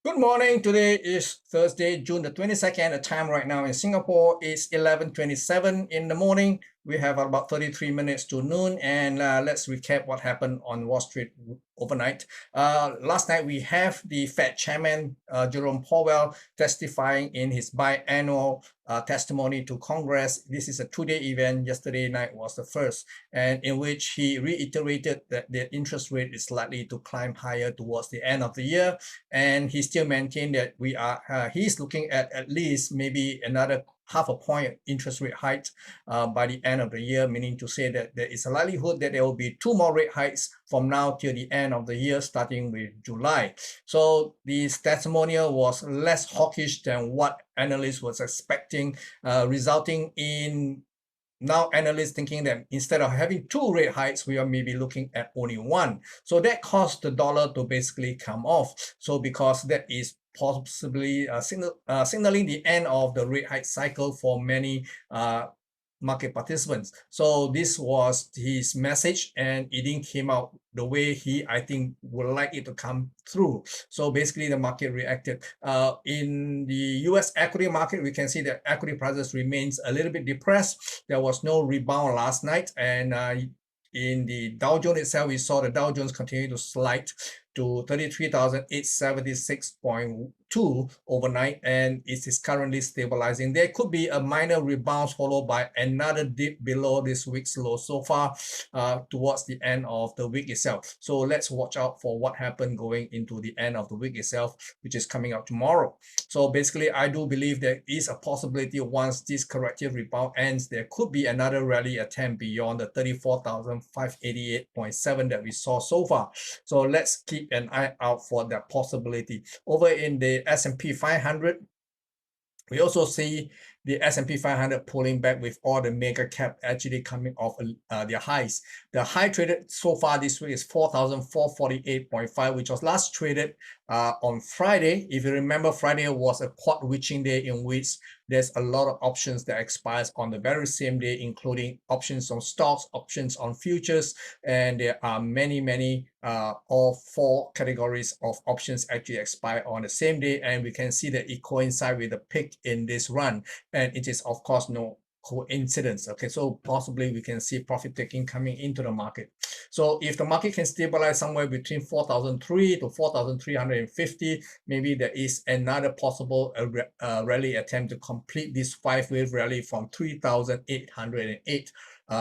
Good morning. Today is Thursday, June the 22nd. The time right now in Singapore is 11:27 in the morning. We have about 33 minutes to noon, and let's recap what happened on Wall Street overnight. Last night we have the Fed Chairman Jerome Powell testifying in his biannual testimony to Congress. This is a two-day event. Yesterday night was the first, and in which he reiterated that the interest rate is likely to climb higher towards the end of the year, and he still maintained that he's looking at least maybe another half a point interest rate hike by the end of the year, meaning to say that there is a likelihood that there will be two more rate hikes from now till the end of the year, starting with July. So this testimonial was less hawkish than what analysts was expecting, resulting in now analysts thinking that instead of having two rate hikes, we are maybe looking at only one. So that caused the dollar to basically come off. So because that is possibly signaling the end of the rate hike cycle for many market participants. So this was his message, and it didn't came out the way I think would like it to come through. So basically the market reacted. In the US equity market, we can see that equity prices remains a little bit depressed. There was no rebound last night, and in the Dow Jones itself, we saw the Dow Jones continue to slide to 33,876.2 overnight, and it is currently stabilizing. There could be a minor rebound followed by another dip below this week's low so far towards the end of the week itself. So let's watch out for what happened going into the end of the week itself, which is coming up tomorrow. So basically, I do believe there is a possibility once this corrective rebound ends, there could be another rally attempt beyond the 34,588.7 that we saw so far. So let's keep an eye out for that possibility. Over in the S&P 500, we also see the S&P 500 pulling back with all the mega cap actually coming off their highs. The high traded so far this week is 4,448.5, which was last traded on Friday. If you remember, Friday was a quad witching day in which there's a lot of options that expires on the very same day, including options on stocks, options on futures, and there are many all four categories of options actually expire on the same day, and we can see that it coincides with the peak in this run, and it is of course no coincidence. Okay, so possibly we can see profit taking coming into the market. So if the market can stabilize somewhere between 4,003 to 4,350, maybe there is another possible rally attempt to complete this 5-wave rally from 3,808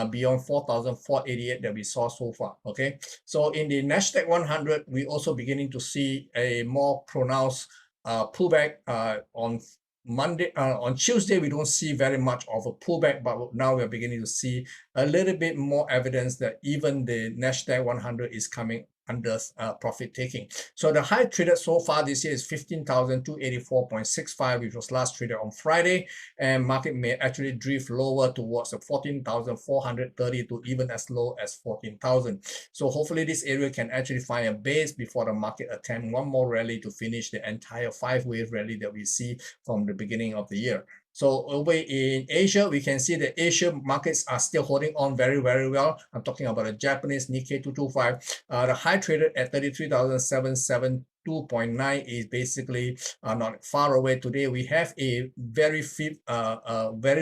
beyond 4,488 that we saw so far. Okay, so in the Nasdaq 100, we also beginning to see a more pronounced pullback on Tuesday. We don't see very much of a pullback, but now we're beginning to see a little bit more evidence that even the Nasdaq 100 is coming under profit taking. So the high traded so far this year is 15,284.65, which was last traded on Friday, and market may actually drift lower towards the 14,430 to even as low as 14,000. So hopefully this area can actually find a base before the market attempt one more rally to finish the entire 5-wave rally that we see from the beginning of the year. So over in Asia, we can see that Asian markets are still holding on very well. I'm talking about the Japanese Nikkei 225. The high traded at 33,772.9 is basically not far away. Today we have a very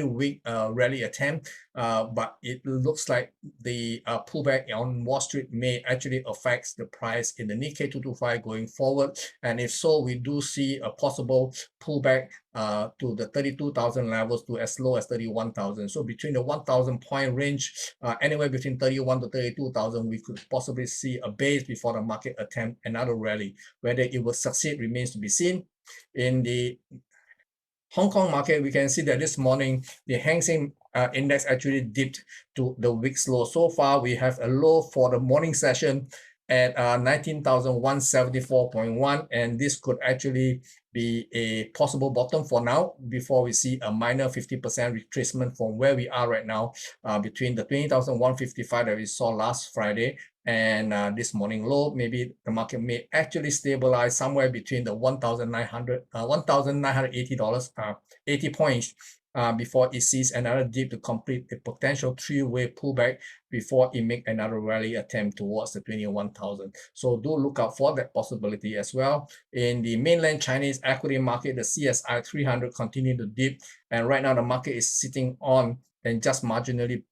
weak rally attempt, but it looks like the pullback on Wall Street may actually affect the price in the Nikkei 225 going forward. And if so, we do see a possible pullback to the 32,000 levels to as low as 31,000. So between the 1,000 point range, anywhere between 31 to 32,000, we could possibly see a base before the market attempt another rally. Whether it will succeed remains to be seen. In the Hong Kong market, we can see that this morning the Hang Seng index actually dipped to the week's low. So far, we have a low for the morning session at 19,174.1, and this could actually be a possible bottom for now before we see a minor 50% retracement from where we are right now, between the 20,155 that we saw last Friday and this morning low. Maybe the market may actually stabilize somewhere between the $1,980 80 points before it sees another dip to complete a potential three-way pullback before it make another rally attempt towards the 21,000. So do look out for that possibility as well. In the mainland Chinese equity market, the CSI 300 continue to dip, and right now the market is sitting on and just marginally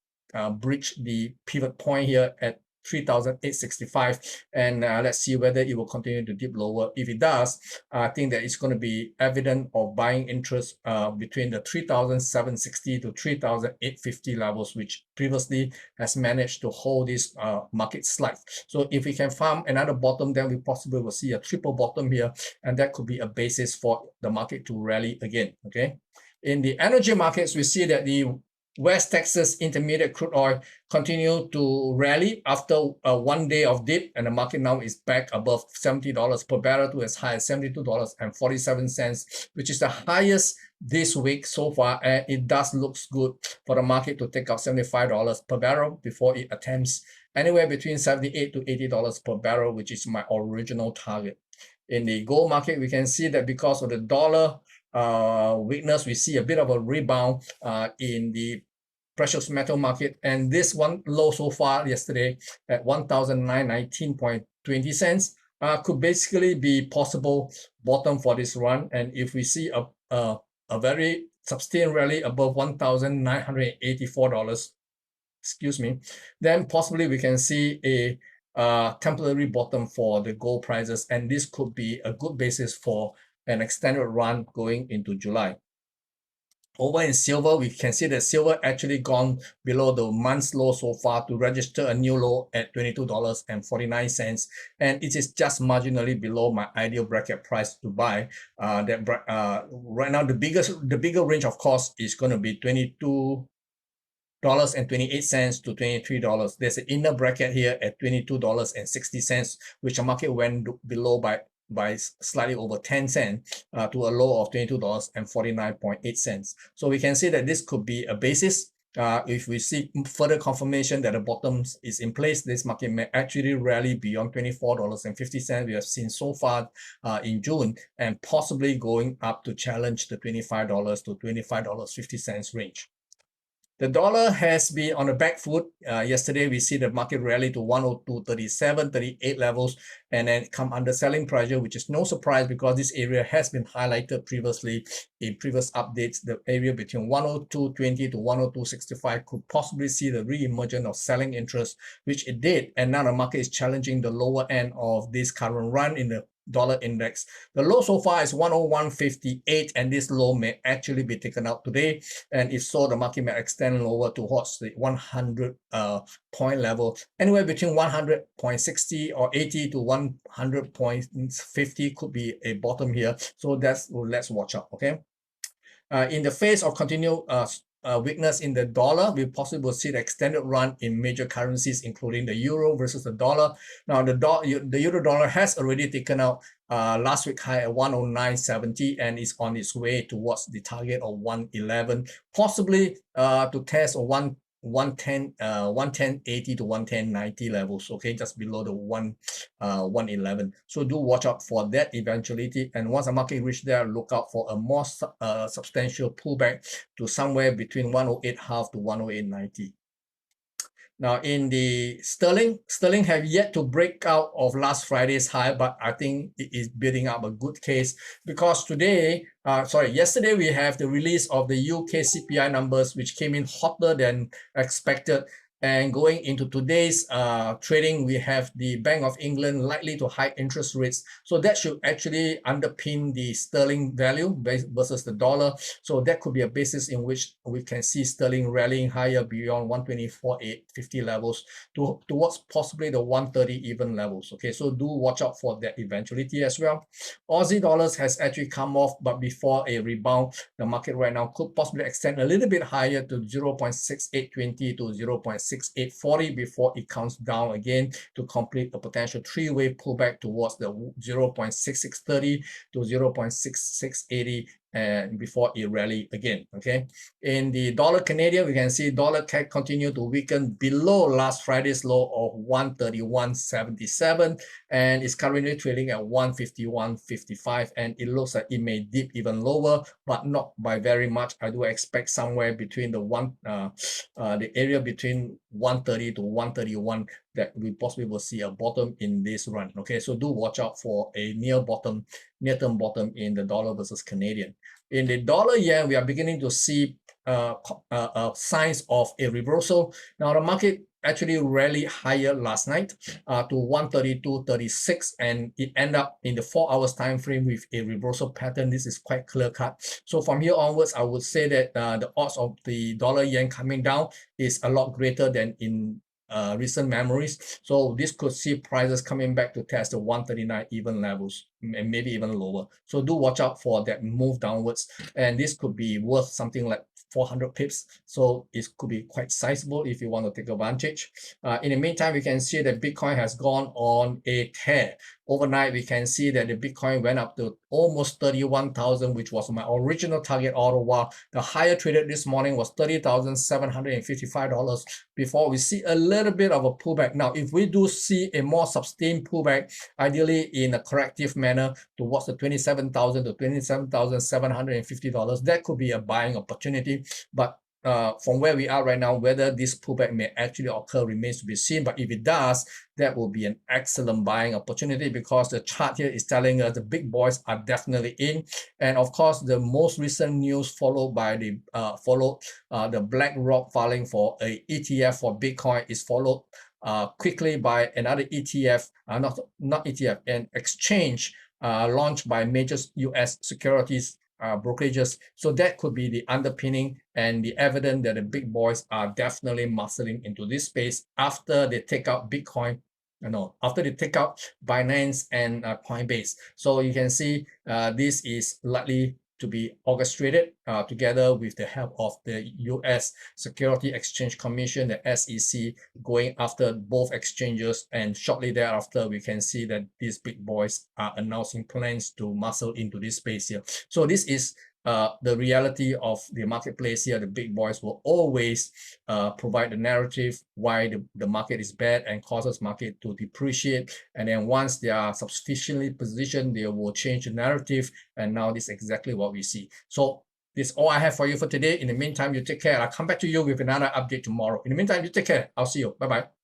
breach the pivot point here at 3,865, and let's see whether it will continue to dip lower. If it does, I think that it's going to be evident of buying interest between the 3,760 to 3,850 levels, which previously has managed to hold this market slide. So if we can farm another bottom, then we possibly will see a triple bottom here, and that could be a basis for the market to rally again. Okay. In the energy markets, we see that the West Texas Intermediate crude oil continue to rally after one day of dip, and the market now is back above $70 per barrel to as high as $72.47, which is the highest this week so far, and it does looks good for the market to take out $75 per barrel before it attempts anywhere between $78 to $80 per barrel, which is my original target. In the gold market, we can see that because of the dollar weakness, we see a bit of a rebound in the precious metal market, and this one low so far yesterday at 1,919.20 cents could basically be possible bottom for this run. And if we see a very sustained rally above $1,984, excuse me, then possibly we can see a temporary bottom for the gold prices, and this could be a good basis for an extended run going into July. Over in silver, we can see that silver actually gone below the month's low so far to register a new low at $22.49, and it is just marginally below my ideal bracket price to buy. Right now, the bigger range, of course, is going to be $22.28 to $23. There's an inner bracket here at $22.60, which the market went below by slightly over 10 cents to a low of $22.49.8. So we can see that this could be a basis. If we see further confirmation that the bottom is in place, this market may actually rally beyond $24.50 we have seen so far in June, and possibly going up to challenge the $25 to $25.50 range. The dollar has been on the back foot. Yesterday, we see the market rally to 102.37, 38 levels, and then come under selling pressure, which is no surprise because this area has been highlighted previously in previous updates. The area between 102.20 to 102.65 could possibly see the re-emergence of selling interest, which it did, and now the market is challenging the lower end of this current run in the dollar index. The low so far is 101.58, and this low may actually be taken out today, and if so, the market may extend lower towards the 100 point level, anywhere between 100.60 or 80 to 100.50 could be a bottom here. So let's watch out. Okay, in the face of continued weakness in the dollar, we possibly will see the extended run in major currencies, including the euro versus the dollar. Now, the euro dollar has already taken out last week high at 109.70 and is on its way towards the target of 111, possibly to test 110.80 to 110.90 levels. Okay, just below the 111. So do watch out for that eventuality, and once the market reach there, look out for a more substantial pullback to somewhere between 108.5 to 108.90. Now, in the sterling have yet to break out of last Friday's high, but I think it is building up a good case because yesterday we have the release of the UK CPI numbers, which came in hotter than expected. And going into today's trading, we have the Bank of England likely to hike interest rates. So that should actually underpin the sterling value versus the dollar. So that could be a basis in which we can see sterling rallying higher beyond 124.850 levels towards possibly the 130 even levels. Okay, so do watch out for that eventuality as well. Aussie dollars has actually come off, but before a rebound, the market right now could possibly extend a little bit higher to 0.6820 to 0.6840 before it comes down again to complete a potential three-way pullback towards the 0.6630 to 0.6680 and before it rally again. Okay, in the dollar Canadian, we can see dollar CAD continue to weaken below last Friday's low of 131.77, and it's currently trading at 151.55, and it looks like it may dip even lower, but not by very much. I do expect somewhere between the area between 130 to 131 that we possibly will see a bottom in this run. Okay, so do watch out for a near-term bottom in the dollar versus Canadian. In the dollar yen, we are beginning to see signs of a reversal. Now, the market actually rallied higher last night to 132.36, and it ended up in the 4 hours time frame with a reversal pattern. This is quite clear cut. So from here onwards, I would say that the odds of the dollar yen coming down is a lot greater than in recent memories. So this could see prices coming back to test the 139 even levels and maybe even lower. So do watch out for that move downwards, and this could be worth something like 400 pips. So it could be quite sizable if you want to take advantage. In the meantime, we can see that Bitcoin has gone on a tear. Overnight, we can see that the Bitcoin went up to almost 31,000, which was my original target all the while. The higher traded this morning was $30,755 before we see a little bit of a pullback. Now, if we do see a more sustained pullback, ideally in a corrective manner towards the $27,000 to $27,750, that could be a buying opportunity. But from where we are right now, whether this pullback may actually occur remains to be seen. But if it does, that will be an excellent buying opportunity, because the chart here is telling us the big boys are definitely in. And of course, the most recent news followed by the BlackRock filing for a ETF for Bitcoin is followed quickly by another ETF, not ETF, an exchange launched by major US securities brokerages. So that could be the underpinning and the evidence that the big boys are definitely muscling into this space after they take out Bitcoin, after they take out Binance and Coinbase. So you can see this is likely to be orchestrated together with the help of the US Security Exchange Commission, the SEC, going after both exchanges. And shortly thereafter, we can see that these big boys are announcing plans to muscle into this space here. So this is the reality of the marketplace here. The big boys will always provide the narrative why the market is bad and causes market to depreciate. And then once they are sufficiently positioned, they will change the narrative. And now this is exactly what we see. So this is all I have for you for today. In the meantime, you take care. I'll come back to you with another update tomorrow. In the meantime, you take care. I'll see you. Bye-bye.